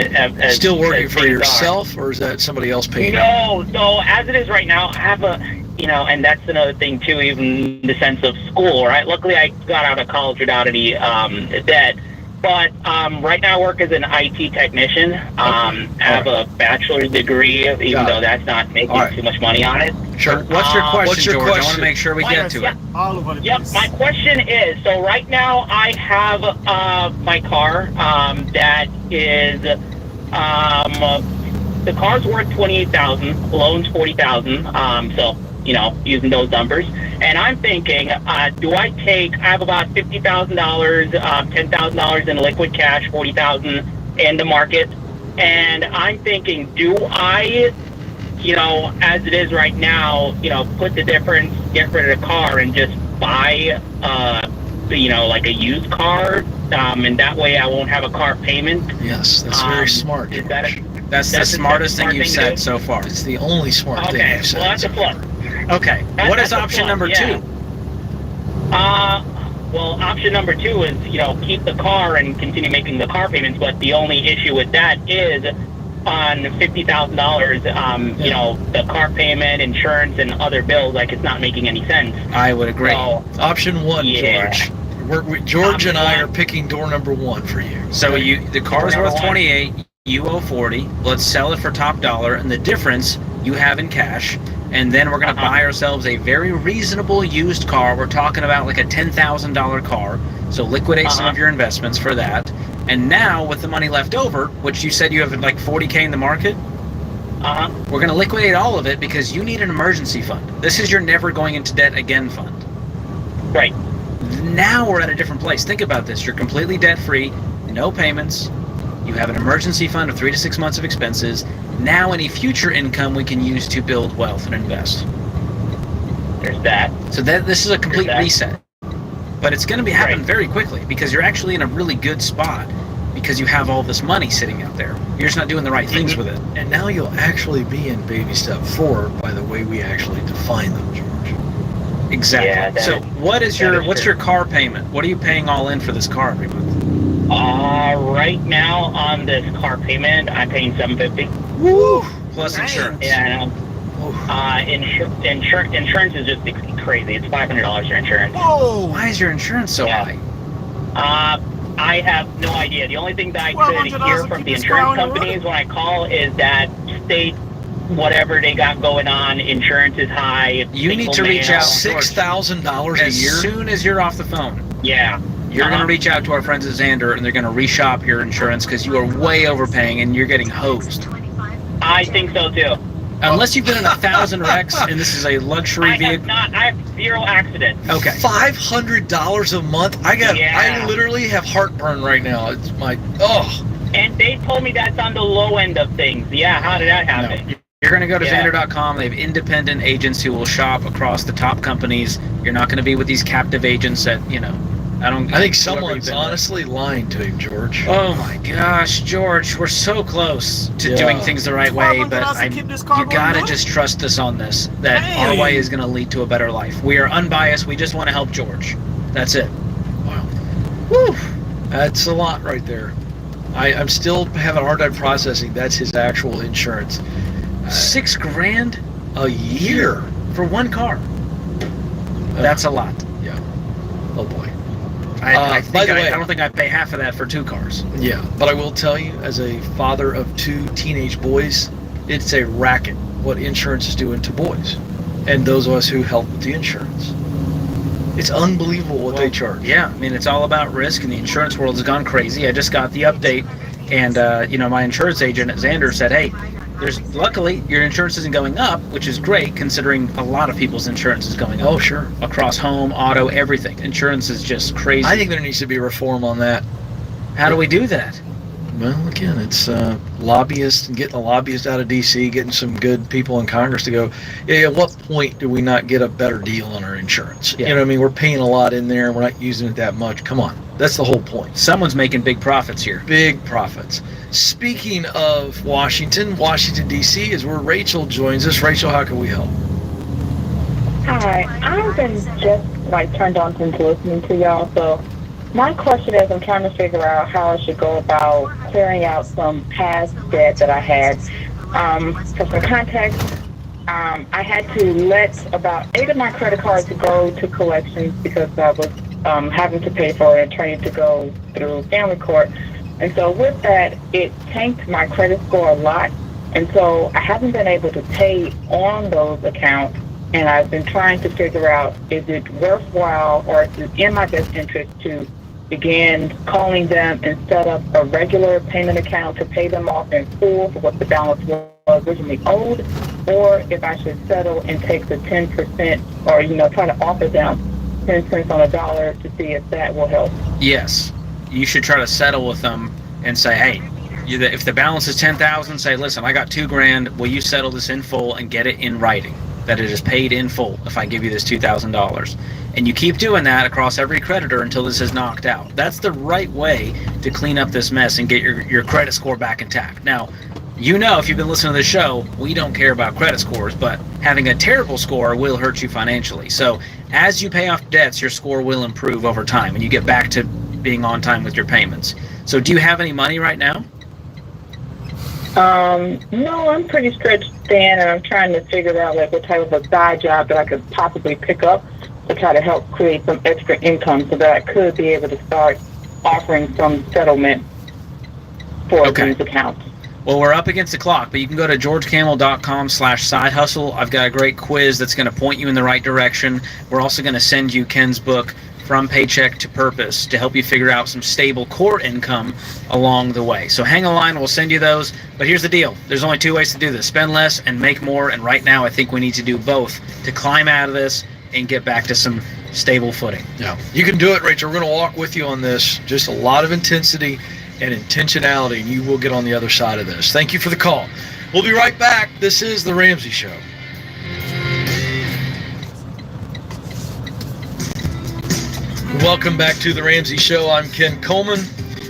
Still working for yourself, or is that somebody else paying? No. So as it is right now, I have a, and that's another thing too. Even in the sense of school, right? Luckily, I got out of college without any debt. But right now I work as an IT technician. I have a bachelor's degree, even though that's not making too much money on it. Sure. What's your question, George? I want to make sure we get to it. Yep. My question is, so right now I have my car that is, the car's worth $28,000, loan's $40,000. So, using those numbers. And I'm thinking, do I have about $50,000, $10,000 in liquid cash, $40,000 in the market. And I'm thinking, do I, as it is right now, put the difference, get rid of the car and just buy, like a used car, and that way I won't have a car payment? Yes, that's very smart. That's the smartest thing you've said so far. It's the only smart thing you've said. Well, that's a plus. Okay. What is option number 2? Well, option number 2 is, keep the car and continue making the car payments. But the only issue with that is on $50,000, the car payment, insurance, and other bills, it's not making any sense. I would agree. So, option 1, George. George and I are picking door number 1 for you. So the car is worth $28,000. You owe $40,000. Let's sell it for top dollar, and the difference you have in cash. And then we're going to buy ourselves a very reasonable used car. We're talking about like a $10,000 car. So liquidate some of your investments for that. And now with the money left over, which you said you have like $40,000 in the market, we're going to liquidate all of it because you need an emergency fund. This is your never going into debt again fund. Right. Now we're at a different place. Think about this. You're completely debt-free, no payments. You have an emergency fund of 3 to 6 months of expenses. Now any future income we can use to build wealth and invest. There's that. So this is a complete reset. But it's going to happen very quickly because you're actually in a really good spot because you have all this money sitting out there. You're just not doing the right things with it. And now you'll actually be in baby step 4 by the way we actually define them, George. Exactly. Yeah, so what's your car payment? What are you paying all in for this car every month? Right now on this car payment, I'm paying $750. Woo! Plus insurance. Yeah. Insurance is just crazy. It's $500 for insurance. Whoa! Why is your insurance so high? I have no idea. The only thing that I could hear from the insurance companies when I call is that state whatever they got going on, insurance is high. You need to reach out. $6,000 a year? As soon as you're off the phone. Yeah. You're going to reach out to our friends at Xander, and they're going to reshop your insurance because you are way overpaying and you're getting hosed. I think so too. Unless you've been in 1,000 wrecks and this is a luxury vehicle. I have 0 accidents. Okay. $500 a month? I literally have heartburn right now. It's And they told me that's on the low end of things. Yeah, how did that happen? No. You're going to go to Xander.com. They have independent agents who will shop across the top companies. You're not going to be with these captive agents that, I think someone's honestly lying to him, George. Oh my gosh, George, we're so close to doing things the right way, but you gotta just trust us on this, that our way is gonna lead to a better life. We are unbiased, we just want to help George. That's it. Wow. Woo! That's a lot right there. I'm still having a hard time processing. That's his actual insurance. $6,000 a year for one car. That's a lot. Yeah. Oh boy. I don't think I'd pay half of that for 2 cars. Yeah, but I will tell you, as a father of 2 teenage boys, it's a racket what insurance is doing to boys, and those of us who help with the insurance. It's unbelievable what they charge. Yeah, I mean, it's all about risk, and the insurance world has gone crazy. I just got the update, and my insurance agent at Xander said, hey, luckily your insurance isn't going up, which is great considering a lot of people's insurance is going up. Oh, sure. Across home, auto, everything. Insurance is just crazy. I think there needs to be reform on that. How do we do that? Well, again, it's lobbyists and getting a lobbyist out of D.C., getting some good people in Congress to go, yeah, at what point do we not get a better deal on our insurance? Yeah. You know what I mean? We're paying a lot in there. We're not using it that much. Come on. That's the whole point. Someone's making big profits here. Big profits. Speaking of Washington, D.C. is where Rachel joins us. Rachel, how can we help? Hi, I've been just turned on since listening to y'all, so my question is I'm trying to figure out how I should go about clearing out some past debt that I had. For some context, I had to let about 8 of my credit cards go to collections because I was having to pay for an attorney to go through family court. And so with that, it tanked my credit score a lot. And so I haven't been able to pay on those accounts. And I've been trying to figure out, is it worthwhile or is it in my best interest to begin calling them and set up a regular payment account to pay them off in full for what the balance was originally owed, or if I should settle and take the 10% or, try to offer them 10 cents on a dollar to see if that will help. Yes, you should try to settle with them and say, hey, if the balance is $10,000, say, listen, I got $2,000. Will you settle this in full and get it in writing that it is paid in full if I give you this $2,000? And you keep doing that across every creditor until this is knocked out. That's the right way to clean up this mess and get your credit score back intact. Now, if you've been listening to the show, we don't care about credit scores, but having a terrible score will hurt you financially. So as you pay off debts, your score will improve over time and you get back to being on time with your payments. So do you have any money right now? No, I'm pretty stretched thin, and I'm trying to figure out what type of a side job that I could possibly pick up to try to help create some extra income so that I could be able to start offering some settlement for these accounts. Well, we're up against the clock, but you can go to georgecampbell.com/side hustle. I've got a great quiz that's going to point you in the right direction. We're also going to send you Ken's book, From Paycheck to Purpose, to help you figure out some stable core income along the way. So hang a line, we'll send you those. But here's the deal. There's only 2 ways to do this. Spend less and make more. And right now, I think we need to do both to climb out of this and get back to some stable footing. Yeah, you can do it, Rachel. We're going to walk with you on this. Just a lot of intensity and intentionality, and you will get on the other side of this. Thank you for the call. We'll be right back. This is The Ramsey Show. Welcome back to The Ramsey Show. I'm Ken Coleman.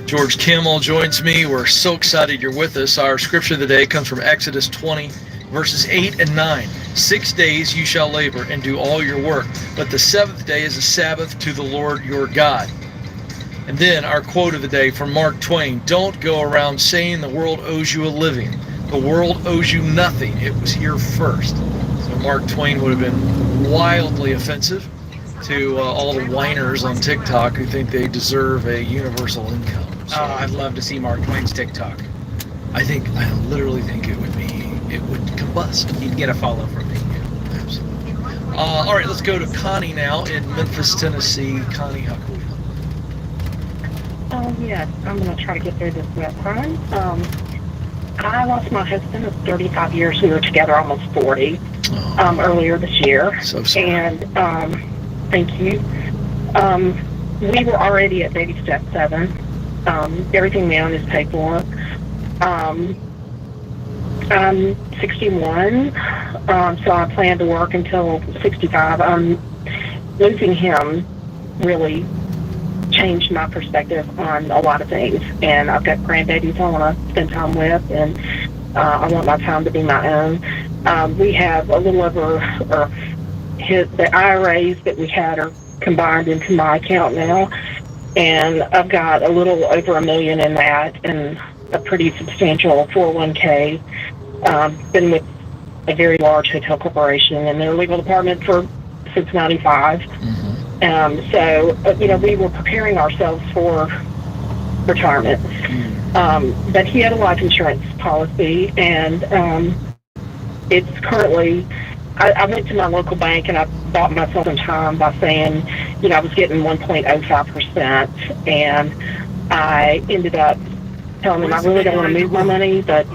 George Kimmel joins me. We're so excited you're with us. Our scripture of the day comes from Exodus 20, verses 8 and 9. 6 days you shall labor and do all your work, but the 7th day is a Sabbath to the Lord your God. And then our quote of the day from Mark Twain: don't go around saying the world owes you a living. The world owes you nothing. It was here first. So Mark Twain would have been wildly offensive to all the whiners on TikTok who think they deserve a universal income. So I'd love to see Mark Twain's TikTok. I literally think it would combust. You'd get a follow from me. Yeah, absolutely. All right, let's go to Connie now in Memphis, Tennessee. Connie, how can we help? Yes, I'm going to try to get through this next time. I lost my husband of 35 years. We were together almost 40 earlier this year. So sorry. And thank you. We were already at baby step 7. Everything now is paid for. I'm 61, so I plan to work until 65. Losing him really changed my perspective on a lot of things, and I've got grandbabies I want to spend time with, and I want my time to be my own. We have a little over, the IRAs that we had are combined into my account now, and I've got a little over $1 million in that, and a pretty substantial 401k. Been with a very large hotel corporation in their legal department since '95. So, we were preparing ourselves for retirement. But he had a life insurance policy, and it's currently, I went to my local bank and I bought myself some time by saying, I was getting 1.05%, and I ended up telling them I really don't want to move my money, but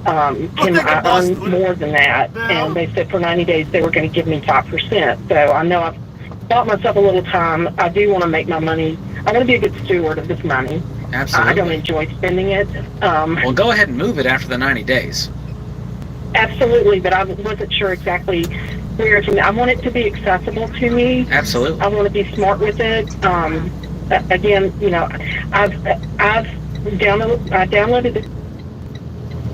can I earn more than that? And they said for 90 days they were going to give me 5%. So I know I've bought myself a little time. I do want to make my money. I want to be a good steward of this money. Absolutely. I don't enjoy spending it. Well, go ahead and move it after the 90 days. Absolutely, but I wasn't sure exactly where to. I want it to be accessible to me. Absolutely. I want to be smart with it. Again, I've downloaded it.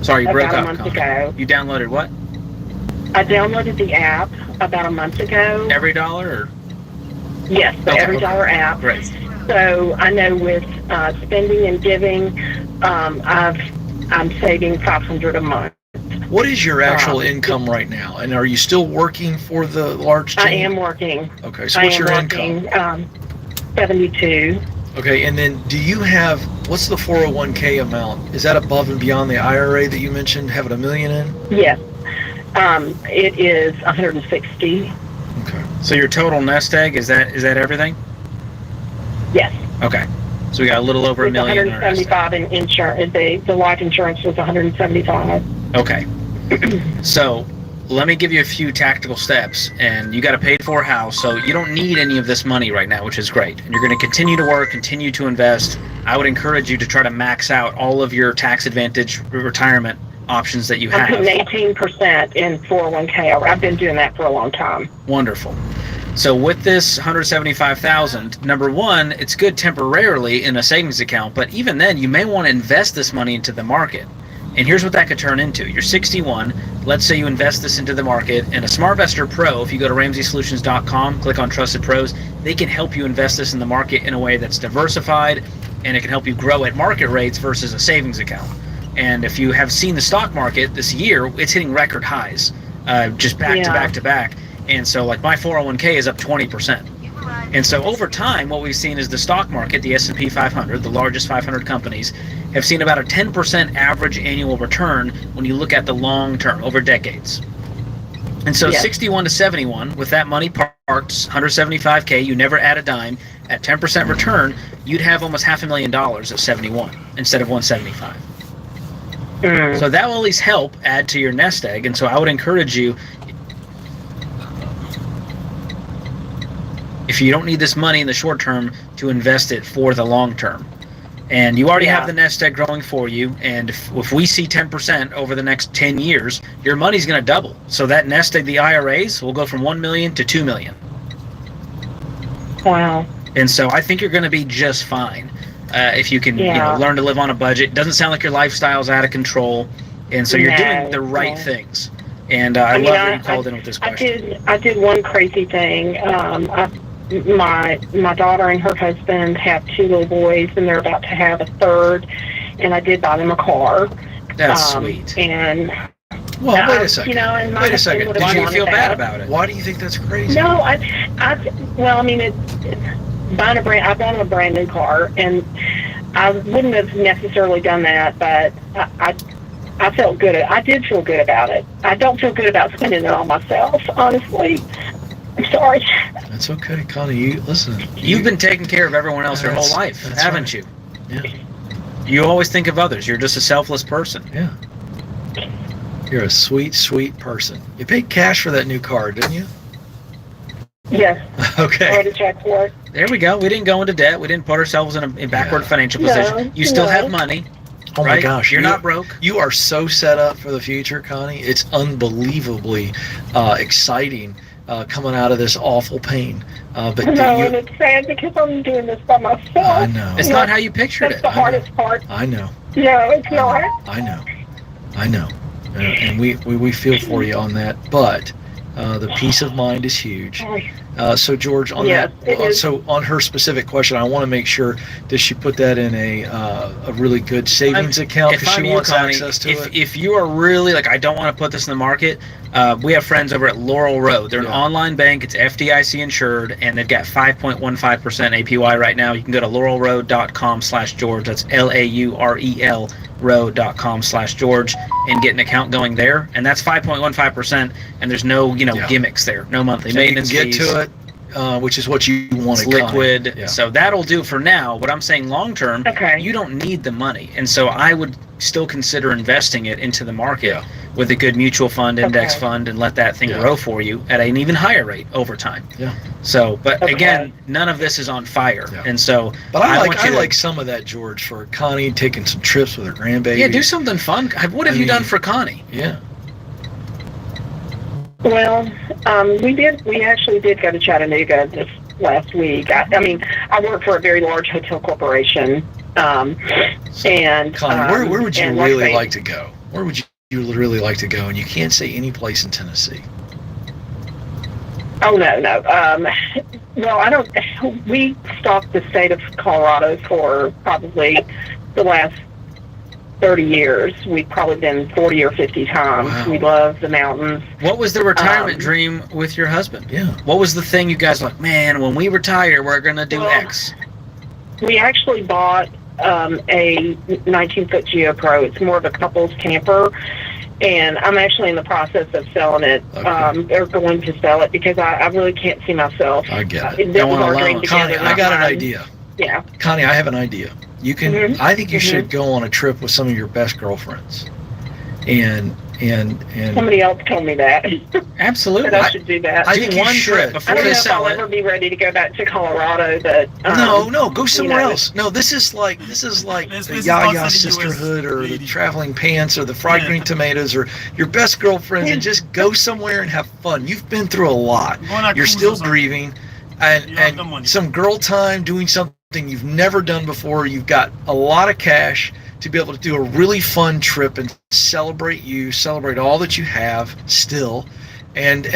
Sorry, you broke about up. a month Connie. ago. You downloaded what? I downloaded the app about a month ago. Every dollar? Or? Yes, the Okay, $Every app. Great. So I know with spending and giving, I'm saving $500 a month. What is your actual income right now? And are you still working for the large team? I am working. Okay, so what's your income? 72. Okay, and then do you have, what's the 401k amount? Is that above and beyond the IRA that you mentioned, having $1 million in? Yes. It is 160. Okay. So your total nest egg, is that everything? Yes. Okay. So we got a little over $1 million. 175 in insurance. The life insurance was 175. Okay. So let me give you a few tactical steps, and you got a paid for house, so you don't need any of this money right now, which is great. And you're going to continue to work, continue to invest. I would encourage you to try to max out all of your tax advantage retirement options that you have. I'm putting 18% in 401k. I've been doing that for a long time. Wonderful. So with this $175,000, number one, it's good temporarily in a savings account, but even then, you may want to invest this money into the market. And here's what that could turn into. You're 61. Let's say you invest this into the market, and a SmartVestor Pro, if you go to RamseySolutions.com, click on Trusted Pros, they can help you invest this in the market in a way that's diversified, and it can help you grow at market rates versus a savings account. And if you have seen the stock market this year, it's hitting record highs, just back to back to back. And so like my 401k is up 20%. And so over time, what we've seen is the stock market, the S&P 500, the largest 500 companies, have seen about a 10% average annual return when you look at the long term, over decades. And so 61 to 71, with that money parked, 175K, you never add a dime, at 10% return, you'd have almost $500,000 at 71 instead of 175. So that will at least help add to your nest egg. And so I would encourage you, if you don't need this money in the short term, to invest it for the long term. And you already have the nest egg growing for you, and if we see 10% over the next 10 years, your money's going to double. So that nest egg, the IRAs, will go from 1 million to 2 million. Wow. And so I think you're going to be just fine if you can learn to live on a budget. It doesn't sound like your lifestyle's out of control, and so you're doing the right things. And I love that you called in with this question. I did one crazy thing. My daughter and her husband have 2 little boys, and they're about to have a third, and I did buy them a car. That's sweet. And well, wait a second. And wait a second. Why do you feel bad about it? Why do you think that's crazy? No, well, I mean, it's buying I bought a brand new car, and I wouldn't have necessarily done that, but I felt good. I did feel good about it. I don't feel good about spending it on myself, honestly. I'm sorry. That's okay, Connie. You've been taking care of everyone else your whole life, haven't you? Yeah. You always think of others. You're just a selfless person. Yeah. You're a sweet, sweet person. You paid cash for that new car, didn't you? Yes. Okay. I had a check for it. There we go. We didn't go into debt. We didn't put ourselves in a backward financial position. You still have money. Oh my gosh. You're not broke. You are so set up for the future, Connie. It's unbelievably exciting coming out of this awful pain. And it's sad because I'm doing this by myself. I know. It's not how you pictured it. That's the hardest part. I know. No, it's not. I know. And we feel for you on that. But the peace of mind is huge. So George, on so on her specific question, I want to make sure that she put that in a really good savings account because she wants access to it. If you are really like, I don't want to put this in the market, we have friends over at Laurel Road. They're an online bank. It's FDIC insured, and they've got 5.15% APY right now. You can go to laurelroad.com/George. That's LAUREL road.com/George and get an account going there, and that's 5.15%, and there's no gimmicks there, no monthly maintenance fees. You can get to it, which is what you want. It's liquid, so that'll do for now. What I'm saying long term, you don't need the money, and so I would still consider investing it into the market with a good mutual fund, index Okay. fund, and let that thing Yeah. grow for you at an even higher rate over time. Yeah. So, but Okay. again, none of this is on fire. Yeah. And so, But I want you to- like some of that, George, for Connie taking some trips with her grandbaby. Yeah, do something fun. What have you done mean- for Connie? Yeah. Well, we actually did go to Chattanooga this last week. I mean, I work for a very large hotel corporation, and Connie, where would you and really they- like to go? Where would you really like to go? And you can't say any place in Tennessee. Oh no. Well, I don't. We stopped the state of Colorado for probably the last 30 years. We've probably been 40 or 50 times. Wow. We love the mountains. What was the retirement Um, dream with your husband? Yeah. What was the thing you guys were like, man, when we retire, we're going to do Well, X? We actually bought a 19-foot GeoPro. It's more of a couple's camper, and I'm actually in the process of selling it. Okay. They're going to sell it because I really can't see myself. I get it. This was Going our alone. dream Connie, together, I not got an mine. idea. Yeah. Connie, I have an idea. You can. Mhm. I think you should go on a trip with some of your best girlfriends, and Somebody else told me that. Absolutely. that I should do that. I Do think you one trip should. I before don't they know if sell I'll it. ever be ready to go back to Colorado, but No, go somewhere know. else. No, this is like This the place is Yaya outside the US, Sisterhood or the lady. Traveling Pants or the Fried Yeah. Green Tomatoes or your best girlfriends, and just go somewhere and have fun. You've been through a lot. Go on a You're cruise still or something. grieving, You have the and money. some girl time doing something you've never done before. You've got a lot of cash to be able to do a really fun trip and celebrate you, celebrate all that you have still, and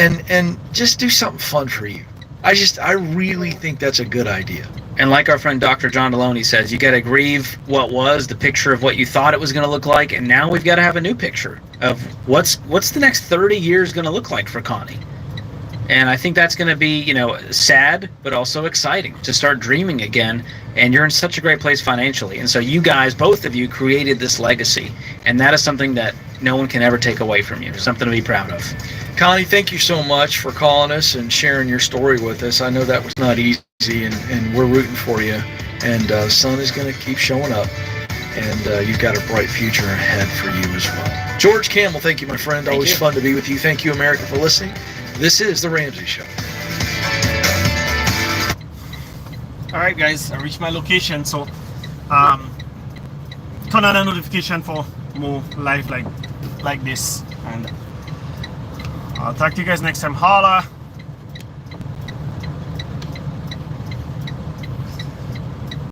just do something fun for you. I really think that's a good idea. And like our friend Dr. John Deloney says, you got to grieve what was, the picture of what you thought it was going to look like, and now we've got to have a new picture of what's the next 30 years going to look like for Connie. And I think that's going to be, sad, but also exciting to start dreaming again. And you're in such a great place financially. And so you guys, both of you, created this legacy. And that is something that no one can ever take away from you. Something to be proud of. Connie, thank you so much for calling us and sharing your story with us. I know that was not easy, and we're rooting for you. And the sun is going to keep showing up. And you've got a bright future ahead for you as well. George Campbell, thank you, my friend. Always you. fun to be with you. Thank you, America, for listening. This is The Ramsey Show. Alright guys, I reached my location, so turn on a notification for more live like this, and I'll talk to you guys next time. Holla!